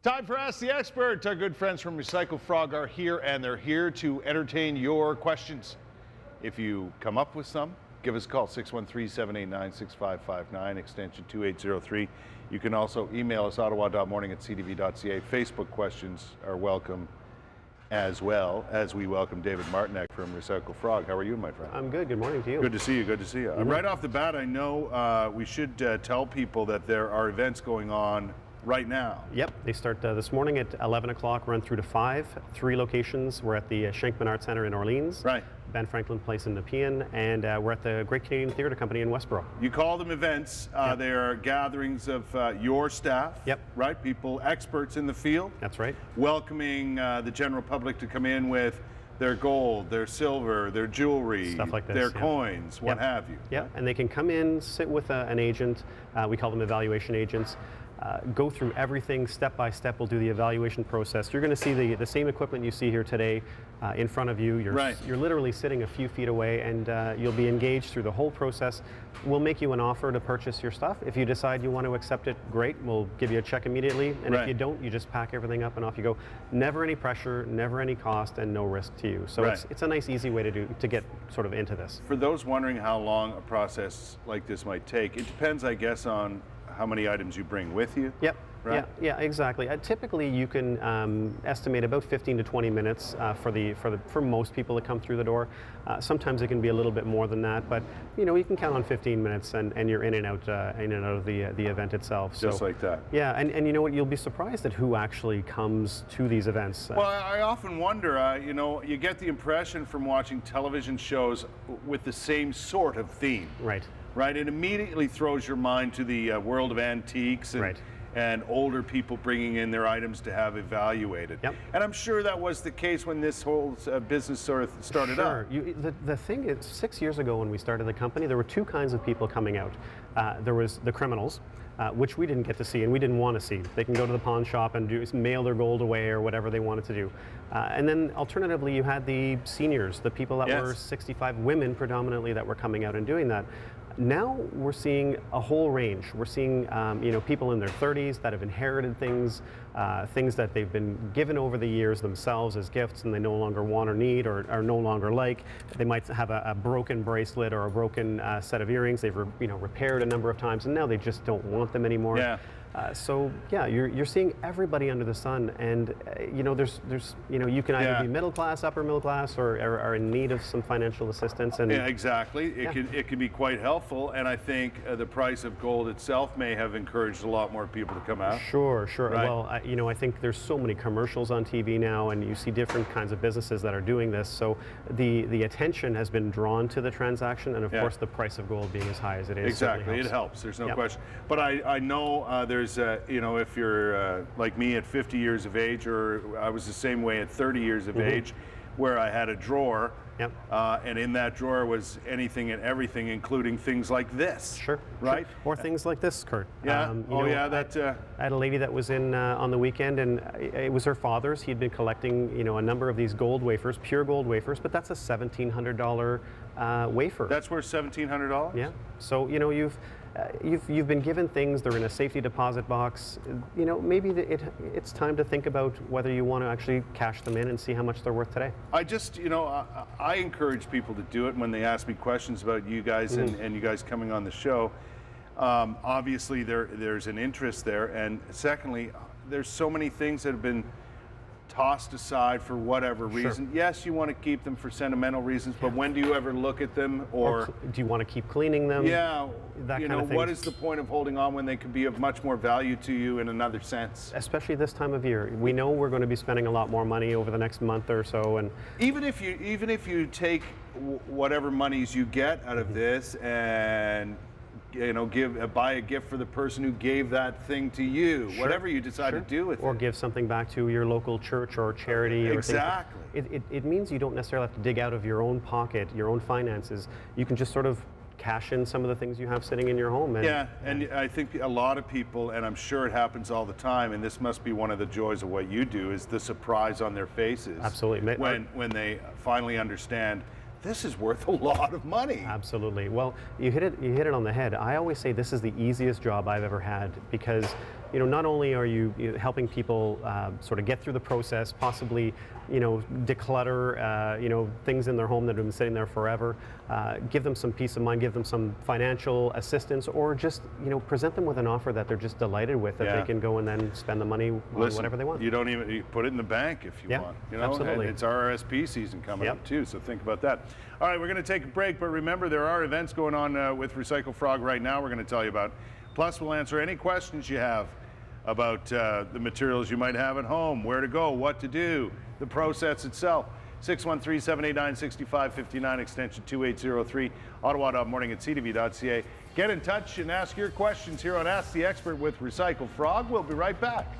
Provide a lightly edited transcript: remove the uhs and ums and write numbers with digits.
Time for Ask the Expert. Our good friends from Recycle Frog are here, and they're here to entertain your questions. If you come up with some, give us a call, 613-789-6559, extension 2803. You can also email us, ottawa.morning@ctv.ca. Facebook questions are welcome, as well as we welcome David Martinek from Recycle Frog. How are you, my friend? I'm good. Good morning to you. Good to see you. Good to see you. Right off the bat, I know we should tell people that there are events going on right now. Yep, they start this morning at 11 o'clock, run through to 5. 3 locations. We're at the Schenkman Art Center in Orleans, Right. Ben Franklin Place in Nepean, and we're at the Great Canadian Theatre Company in Westboro. You call them events. Yep. They are gatherings of your staff, Yep. right? People, experts in the field. That's right. Welcoming the general public to come in with their gold, their silver, their jewelry, Stuff like this, their yeah. coins, what Yep. have you. Yeah, and they can come in, sit with an agent. We call them evaluation agents. Go through everything step by step. We'll do the evaluation process. You're going to see the same equipment you see here today in front of you. Right. You're literally sitting a few feet away, and you'll be engaged through the whole process. We'll make you an offer to purchase your stuff. If you decide you want to accept it, great. We'll give you a check immediately. And Right. if you don't, you just pack everything up and off you go. Never any pressure, never any cost, and no risk to you. So Right. it's a nice, easy way to get sort of into this. For those wondering how long a process like this might take, it depends, I guess, on how many items you bring with you. Yep. Right? Yeah, exactly. Typically, you can estimate about 15 to 20 minutes for most people that come through the door. Sometimes it can be a little bit more than that, but you can count on 15 minutes, and you're in and out of the event itself. Just so, like that. Yeah, and you know what? You'll be surprised at who actually comes to these events. Well, I often wonder, you get the impression from watching television shows with the same sort of theme. Right. It immediately throws your mind to the world of antiques and, Right. and older people bringing in their items to have evaluated. Yep. And I'm sure that was the case when this whole business sort of started Sure. out. The thing is, 6 years ago when we started the company, there were 2 kinds of people coming out. There was the criminals, which we didn't get to see and we didn't want to see. They can go to the pawn shop and mail their gold away or whatever they wanted to do. And then alternatively, you had the seniors, the people that Yes. were 65, women predominantly, that were coming out and doing that. Now we're seeing a whole range. We're seeing people in their 30s that have inherited things, things that they've been given over the years themselves as gifts, and they no longer want or need or no longer like. They might have a broken bracelet or a broken set of earrings they've repaired a number of times, and now they just don't want them anymore. Yeah. You're seeing everybody under the sun, and you can either Yeah. be middle class, upper middle class, or are in need of some financial assistance. And Yeah, exactly. It can be quite helpful, and I think the price of gold itself may have encouraged a lot more people to come out. Sure. Right. Well, I think there's so many commercials on TV now, and you see different kinds of businesses that are doing this. So the attention has been drawn to the transaction, and of Yeah. course the price of gold being as high as it is. Exactly, certainly it helps. There's no Yep. question. But I know there's if you're like me at 50 years of age, or I was the same way at 30 years of age, where I had a drawer. Yep. And in that drawer was anything and everything, including things like this. Sure. Right? Or things like this, Kurt. Yeah. I I had a lady that was in on the weekend, and it was her father's. He'd been collecting, a number of these gold wafers, pure gold wafers, but that's a $1,700 wafer. That's worth $1,700. Yeah. So you've been given things. They're in a safety deposit box. Maybe it's time to think about whether you want to actually cash them in and see how much they're worth today. I just, I encourage people to do it when they ask me questions about you guys and you guys coming on the show. Obviously, there's an interest there, and secondly, there's so many things that have been tossed aside for whatever reason. Sure. Yes, you want to keep them for sentimental reasons, but when do you ever look at them? Or do you want to keep cleaning them? Yeah, that kind of thing. what is the point of holding on when they could be of much more value to you in another sense? Especially this time of year. We know we're going to be spending a lot more money over the next month or so, and even if you take whatever monies you get out of this and buy a gift for the person who gave that thing to you, Sure. whatever you decide to do with it. Or give something back to your local church or charity. Exactly. Or things. It means you don't necessarily have to dig out of your own pocket, your own finances. You can just sort of cash in some of the things you have sitting in your home. And I think a lot of people, and I'm sure it happens all the time, and this must be one of the joys of what you do, is the surprise on their faces. Absolutely. When they finally understand, this is worth a lot of money. Absolutely. Well, you hit it on the head. I always say this is the easiest job I've ever had, because not only are you, helping people sort of get through the process, possibly, declutter, things in their home that have been sitting there forever, give them some peace of mind, give them some financial assistance, or just, present them with an offer that they're just delighted with, that they can go and then spend the money on whatever they want. You don't even you put it in the bank if you want. Absolutely. And it's RRSP season coming up too, so think about that. All right, we're going to take a break, but remember there are events going on with Recycle Frog right now we're going to tell you about. Plus, we'll answer any questions you have about the materials you might have at home, where to go, what to do, the process itself. 613-789-6559, extension 2803, ottawa.morning@ctv.ca. Get in touch and ask your questions here on Ask the Expert with Recycle Frog. We'll be right back.